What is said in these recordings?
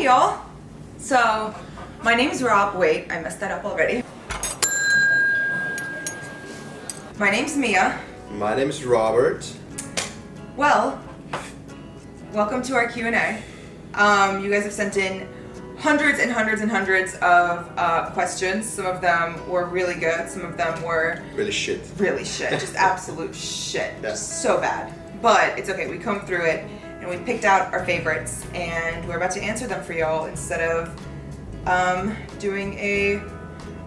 y'all. So, my name is Rob. Wait, I messed that up already. My name's Mia. My name is Robert. Well, welcome to our Q&A. You guys have sent in hundreds and hundreds and hundreds of questions. Some of them were really good. Some of them were Really shit. really shit. Just absolute shit. Yeah. Just so bad. But it's okay. We combed through it and we picked out our favorites, and we're about to answer them for y'all instead of doing a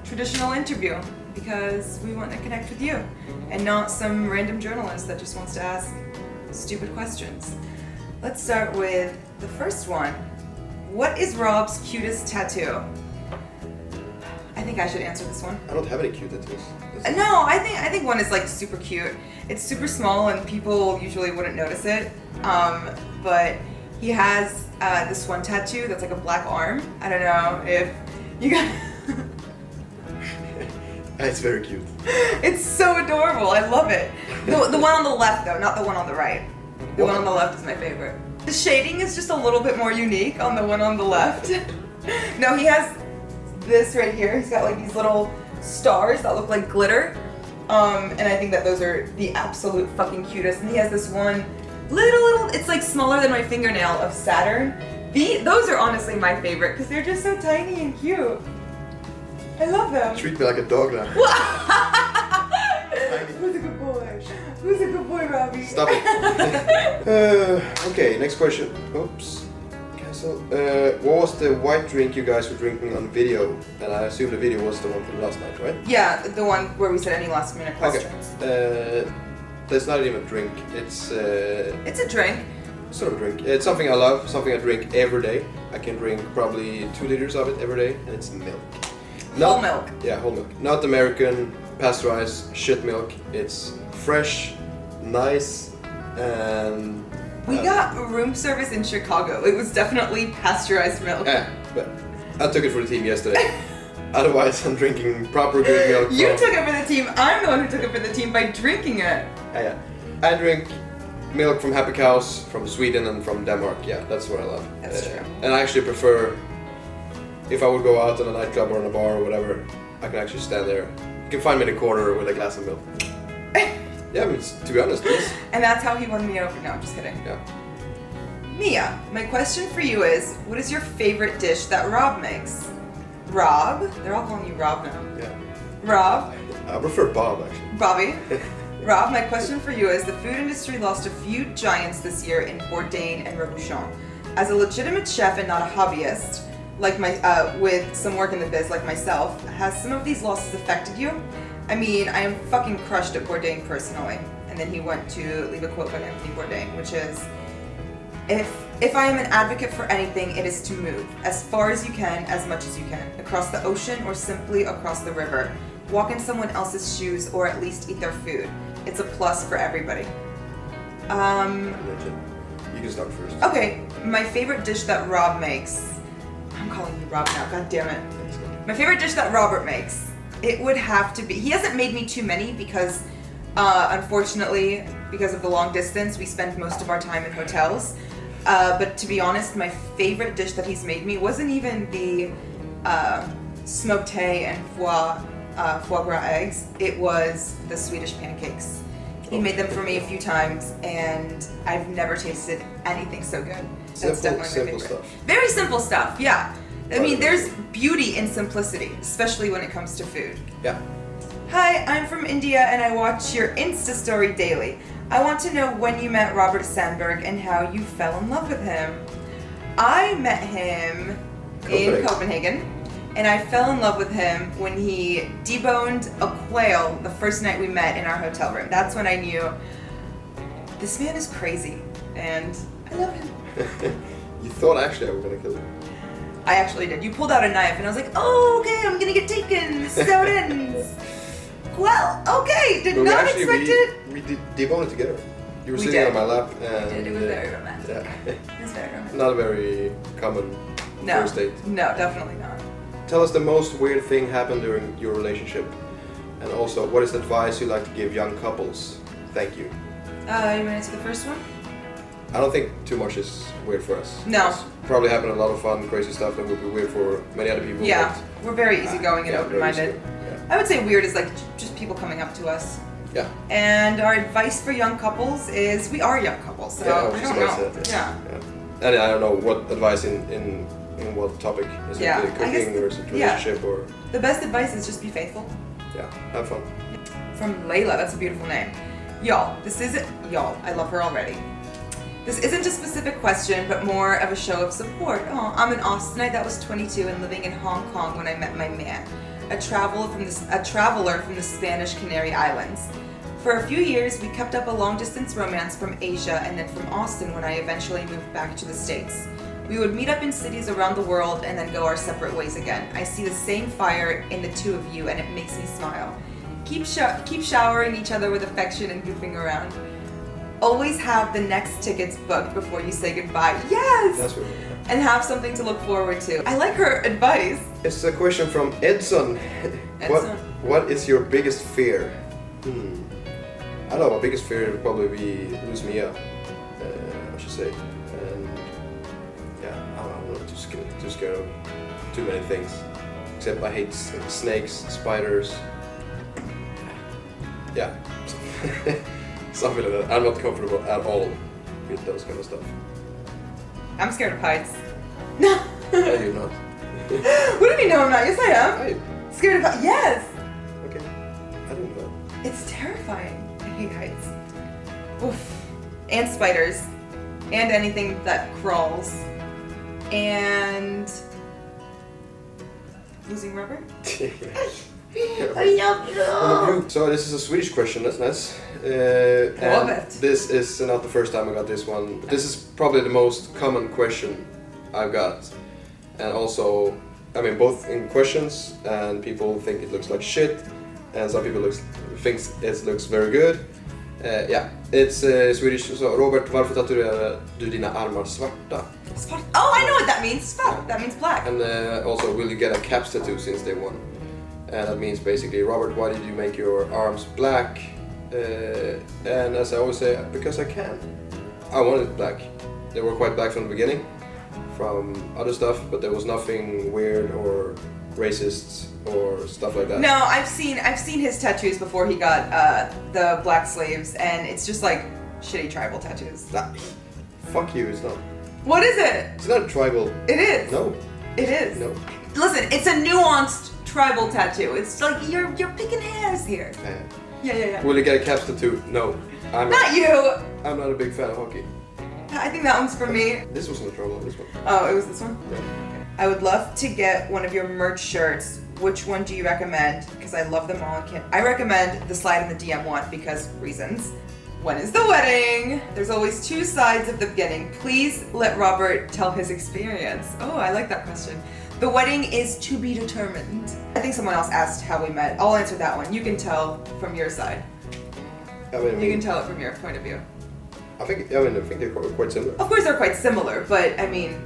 traditional interview, because we want to connect with you and not some random journalist that just wants to ask stupid questions. Let's start with the first one. What is Rob's cutest tattoo? I think I should answer this one. I don't have any cute tattoos. No, I think one is like super cute. It's super small and people usually wouldn't notice it. But he has this one tattoo that's like a black arm. I don't know if you got. It's very cute. It's so adorable. I love it. The one on the left though, not the one on the right. The one on the left is my favorite. The shading is just a little bit more unique on the one on the left. No, he has this right here. He's got like these little stars that look like glitter. And I think that those are the absolute fucking cutest. And he has this one little, it's like smaller than my fingernail of Saturn. Those are honestly my favorite because they're just so tiny and cute. I love them. Treat me like a dog now. Who's a good boy? Who's a good boy, Robbie? Stop it. Okay, next question. Oops. Cancel. What was the white drink you guys were drinking on video? And I assume the video was the one from last night, right? Yeah, the one where we said any last minute questions. Okay. That's not even a drink. It's It's a drink. sort of a drink. It's something I love, something I drink every day. I can drink probably 2 liters of it every day, and it's milk. Whole milk. Yeah, whole milk. Not American, pasteurized shit milk. It's fresh, nice, and... We got room service in Chicago. It was definitely pasteurized milk. Yeah, but I took it for the team yesterday. Otherwise, I'm drinking proper good milk. You took it for the team. I'm the one who took it for the team by drinking it. Yeah. I drink milk from happy cows from Sweden and from Denmark. Yeah, that's what I love. That's true. And I actually prefer, if I would go out in a nightclub or in a bar or whatever, I can actually stand there. You can find me in a corner with a glass of milk. Yeah, I mean, to be honest, yes. And that's how he won me over. No, I'm just kidding. Yeah. Mia, my question for you is, what is your favorite dish that Rob makes? Rob? They're all calling you Rob now. Yeah. Rob? I prefer Bob, actually. Bobby? Rob, my question for you is, the food industry lost a few giants this year in Bourdain and Robuchon. As a legitimate chef and not a hobbyist, like with some work in the biz like myself, has some of these losses affected you? I mean, I am fucking crushed at Bourdain personally. And then he went to leave a quote by Anthony Bourdain, which is, if I am an advocate for anything, it is to move as far as you can, as much as you can, across the ocean or simply across the river. Walk in someone else's shoes or at least eat their food. It's a plus for everybody. Legend. You can start first. Okay, my favorite dish that Rob makes. I'm calling you Rob now, god damn it. My favorite dish that Robert makes. It would have to be, he hasn't made me too many because, unfortunately, because of the long distance, we spend most of our time in hotels. But to be honest, my favorite dish that he's made me wasn't even the smoked hay and foie gras eggs. It was the Swedish pancakes. He made them for me a few times, and I've never tasted anything so good. That's definitely my simple favorite. stuff. Very simple stuff, yeah. I mean, there's beauty in simplicity, especially when it comes to food. Yeah. Hi, I'm from India and I watch your Insta story daily. I want to know when you met Robert Sandberg and how you fell in love with him. I met him in Copenhagen, and I fell in love with him when he deboned a quail the first night we met in our hotel room. That's when I knew this man is crazy, and I love him. You thought actually I was gonna kill him. I actually did. You pulled out a knife and I was like, oh, okay, I'm gonna get taken. This is how it ends. Well, okay, did not expect it. We did debone it together. You were We sitting did. on my lap and... It was very romantic. Yeah. It was very romantic. Not a very common first date. No, definitely not. Tell us the most weird thing happened during your relationship. And also, what is the advice you'd like to give young couples? Thank you. You want to answer the first one? I don't think too much is weird for us. No, probably happen a lot of fun, crazy stuff that would be weird for many other people. Yeah, we're very easygoing and open-minded. Yeah. I would say weird is like just people coming up to us. Yeah. And our advice for young couples is we are young couples, so I don't know. Yeah. And I don't know what advice in what topic. Is it cooking or is it relationship or? The best advice is just be faithful. Yeah, have fun. From Layla, that's a beautiful name. Y'all, I love her already. This isn't a specific question, but more of a show of support. Oh, I'm an Austinite that was 22 and living in Hong Kong when I met my man, a traveler from the Spanish Canary Islands. For a few years, we kept up a long-distance romance from Asia and then from Austin when I eventually moved back to the States. We would meet up in cities around the world and then go our separate ways again. I see the same fire in the two of you and it makes me smile. Keep showering each other with affection and goofing around. Always have the next tickets booked before you say goodbye. Yes! That's right. And have something to look forward to. I like her advice. It's a question from Edson. What is your biggest fear? I don't know, my biggest fear would probably be lose Mia, I should say. And yeah, I'm not too scared of too many things. Except I hate snakes, spiders. Yeah. Something like that. I'm not comfortable at all with those kind of stuff. I'm scared of heights. No. No, you're not. What do you mean no, I'm not? Yes, I am. Scared of heights. Yes. Okay. I didn't know. It's terrifying. I hate heights. Oof. And spiders. And anything that crawls. And losing rubber? I love you. So this is a Swedish question, that's nice. Love it. This is not the first time I got this one. This is probably the most common question I've got. And also, I mean, both in questions and people think it looks like shit. And some people think it looks very good. Yeah, it's Swedish. So Robert, varför tatuerar du dina armar svarta? Svart. Oh, I know what that means. Svart. That means black. And also, will you get a caps tattoo since day one? And that means basically, Robert, why did you make your arms black? And as I always say, because I can. I wanted it black. They were quite black from the beginning, from other stuff, but there was nothing weird or racist or stuff like that. No, I've seen his tattoos before he got the black sleeves, and it's just like shitty tribal tattoos. Fuck you, it's not. What is it? It's not tribal. It is. No. It is. No. Listen, it's a nuanced tribal tattoo. It's like you're picking hairs here. Yeah. Will you get a caps tattoo? No. Not you! I'm not a big fan of hockey. I think that one's for me. This wasn't a trouble, this one. Oh, it was this one? Yeah. I would love to get one of your merch shirts. Which one do you recommend? Because I love them all. I recommend the slide in the DM one because reasons. When is the wedding? There's always two sides of the beginning. Please let Robert tell his experience. Oh, I like that question. The wedding is to be determined. I think someone else asked how we met. I'll answer that one. You can tell from your side. You can tell it from your point of view. I think they're quite similar. Of course they're quite similar, but I mean,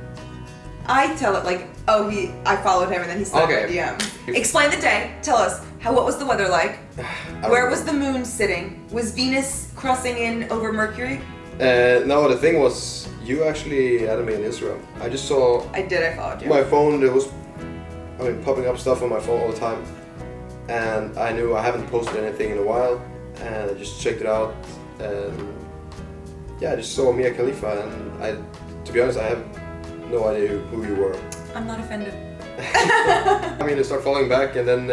I tell it like, oh, I followed him and then he slid my DM. Explain the day. Tell us, what was the weather like? Where was the moon sitting? Was Venus crossing in over Mercury? No, the thing was, you actually added me on Instagram. I just saw... I followed you. My phone, there was, popping up stuff on my phone all the time. And I knew I haven't posted anything in a while. And I just checked it out. And yeah, I just saw Mia Khalifa. And to be honest, I have no idea who you were. I'm not offended. I start following back and then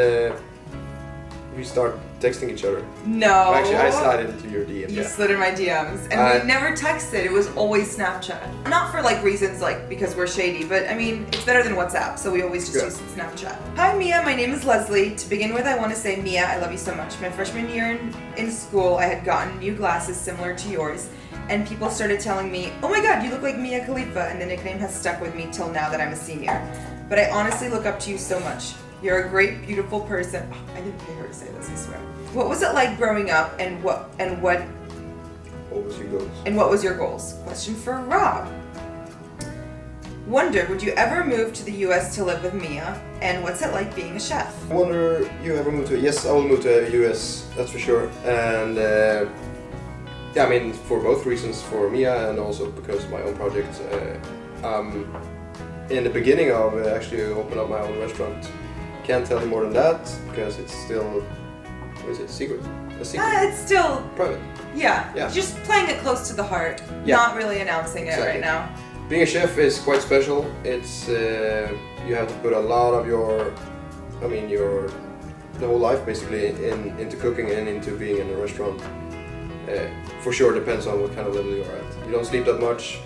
we start texting each other. No. Actually, I slid into your DMs. You slid in my DMs. And we never texted. It was always Snapchat. Not for reasons because we're shady, but it's better than WhatsApp, so we always just use Snapchat. Hi Mia, my name is Leslie. To begin with, I want to say, Mia, I love you so much. My freshman year in school, I had gotten new glasses similar to yours, and people started telling me, oh my god, you look like Mia Khalifa, and the nickname has stuck with me till now that I'm a senior. But I honestly look up to you so much. You're a great, beautiful person. Oh, I didn't pay her to say this, I swear. What was it like growing up, and what was your goals? And what was your goals? Question for Rob. Wonder, would you ever move to the US to live with Mia? And what's it like being a chef? Wonder, you ever move to... Yes, I will move to the US, that's for sure. And for both reasons, for Mia and also because of my own project. in the beginning of actually opening up my own restaurant. Can't tell you more than that because it's still, what is it, secret? A secret? It's still private. Yeah, just playing it close to the heart, not really announcing it right now. Being a chef is quite special. It's you have to put a lot of your the whole life basically into cooking and into being in a restaurant. For sure, depends on what kind of level you are at. You don't sleep that much,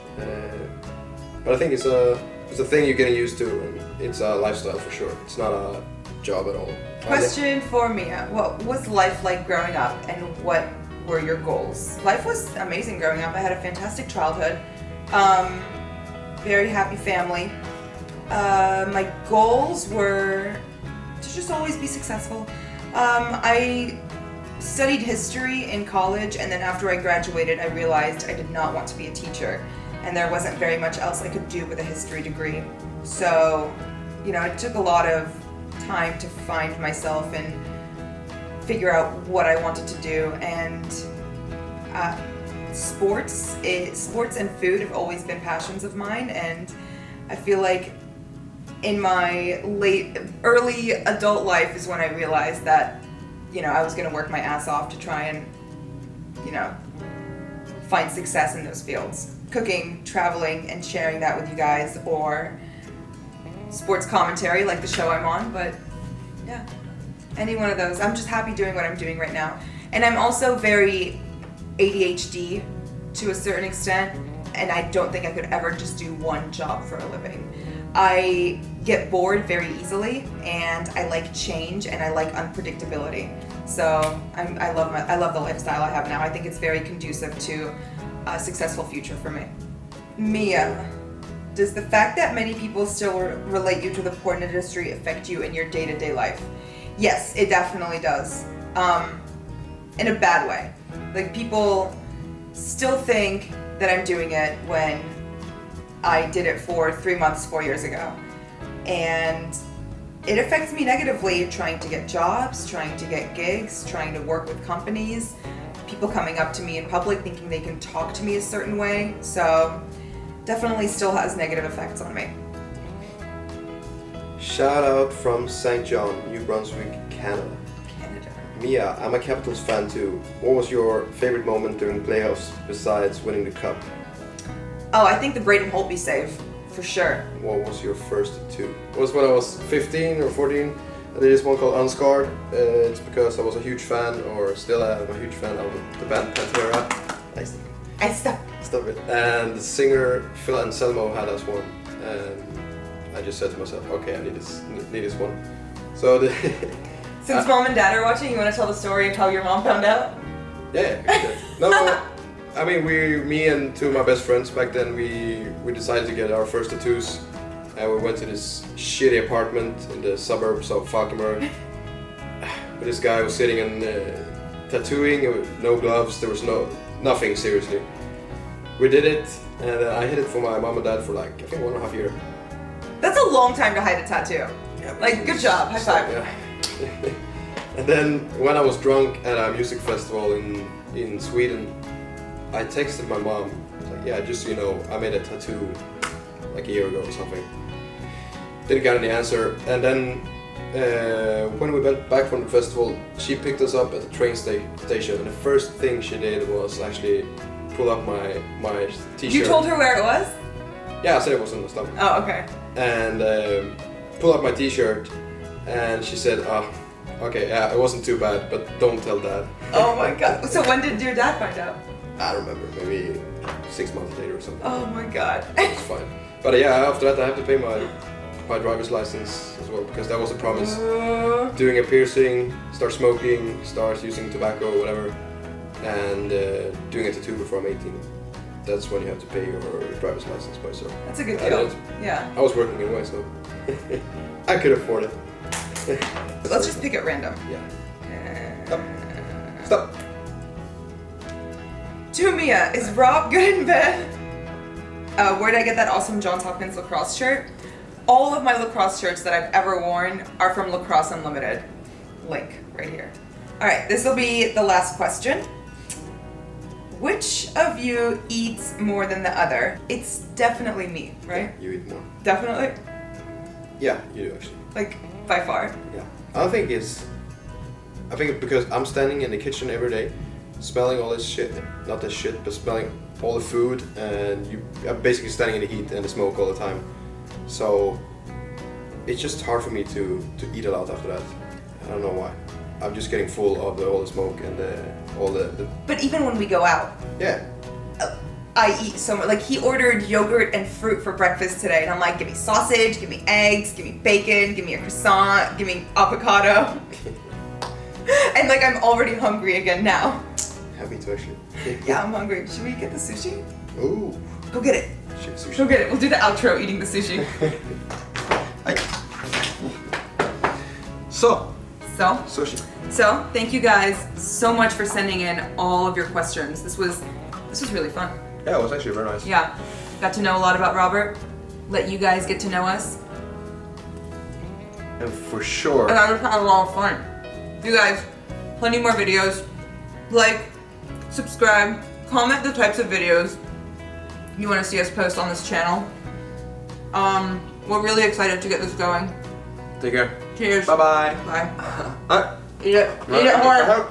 but I think it's a thing you're getting used to, and it's a lifestyle for sure. It's not a job at all. Question for Mia: what was life like growing up, and what were your goals? Life was amazing growing up. I had a fantastic childhood, very happy family. My goals were to just always be successful. I studied history in college, and then after I graduated, I realized I did not want to be a teacher, and there wasn't very much else I could do with a history degree. So, it took a lot of time to find myself and figure out what I wanted to do, and sports and food have always been passions of mine, and I feel like in my early adult life is when I realized that, I was going to work my ass off to try and, find success in those fields. Cooking, traveling, and sharing that with you guys, or sports commentary like the show I'm on, but yeah, any one of those. I'm just happy doing what I'm doing right now. And I'm also very ADHD to a certain extent, and I don't think I could ever just do one job for a living. I get bored very easily, and I like change, and I like unpredictability. So I love the lifestyle I have now. I think it's very conducive to a successful future for me. Mia, does the fact that many people still relate you to the porn industry affect you in your day-to-day life? Yes, it definitely does. In a bad way. Like, people still think that I'm doing it when I did it for 3 months, 4 years ago. And it affects me negatively, trying to get jobs, trying to get gigs, trying to work with companies, people coming up to me in public thinking they can talk to me a certain way. So definitely still has negative effects on me. Shout out from St. John, New Brunswick, Canada. Mia, I'm a Capitals fan too. What was your favorite moment during the playoffs besides winning the cup? Oh, I think the Braden Holtby save, for sure. What was your first two? It was when I was 15 or 14. I did this one called Unscarred. It's because I was a huge fan, or still am a huge fan of the band Pantera. Stop it. And the singer Phil Anselmo had us one, and I just said to myself, okay, I need this one. So since mom and dad are watching, you want to tell the story of how your mom found out? Yeah. No, I mean, me and two of my best friends back then, we decided to get our first tattoos, and we went to this shitty apartment in the suburbs of Falkenberg. This guy was sitting and tattooing with no gloves. There was nothing, seriously. We did it, and I hid it for my mom and dad for like, I think 1.5 years. That's a long time to hide a tattoo. Yeah, like, good job, high five. Yeah. And then when I was drunk at a music festival in Sweden, I texted my mom. I was like, yeah, just so you know, I made a tattoo like a year ago or something. Didn't get any answer. And then when we went back from the festival, she picked us up at the train station, and the first thing she did was actually pull up my t-shirt. You told her where it was? Yeah, I said it was in the stomach. Oh, okay. And pull up my t-shirt, and she said, okay, yeah, it wasn't too bad, but don't tell Dad. Oh my god. So when did your dad find out? I don't remember, maybe 6 months later or something. Oh my god. It's fine. But yeah, after that I have to pay my driver's license as well, because that was a promise. Doing a piercing, start smoking, start using tobacco, whatever, and doing a tattoo before I'm 18. That's when you have to pay your driver's license by, so. That's a good deal. Yeah. I was working anyway, so I could afford it. Let's just pick it random. Yeah. Stop. To Mia, is Rob good in bed? Where did I get that awesome Johns Hopkins lacrosse shirt? All of my lacrosse shirts that I've ever worn are from Lacrosse Unlimited. Link right here. All right, this will be the last question. Which of you eats more than the other? It's definitely me, right? Yeah, you eat more. Definitely? Yeah, you do actually. Like, by far. Yeah. I think it's because I'm standing in the kitchen every day, smelling all this shit. Not this shit, but smelling all the food, and I'm basically standing in the heat and the smoke all the time. So it's just hard for me to eat a lot after that. I don't know why. I'm just getting full of all the smoke and all the. But even when we go out, Yeah. I eat so much. Like, he ordered yogurt and fruit for breakfast today, and I'm like, give me sausage, give me eggs, give me bacon, give me a croissant, give me avocado. And like, I'm already hungry again now. Yeah, me too actually. Yeah, I'm hungry. Should we get the sushi? Ooh. Go get it. Shit, sushi. Go get it. We'll do the outro eating the sushi. So. Sushi. So, thank you guys so much for sending in all of your questions. This was really fun. Yeah, it was actually very nice. Yeah. Got to know a lot about Robert. Let you guys get to know us. And for sure. And I just had a lot of fun. You guys, plenty more videos. Like, subscribe, comment the types of videos you want to see us post on this channel. We're really excited to get this going. Take care. Cheers. Bye-bye. Bye. Eat it. Eat it more.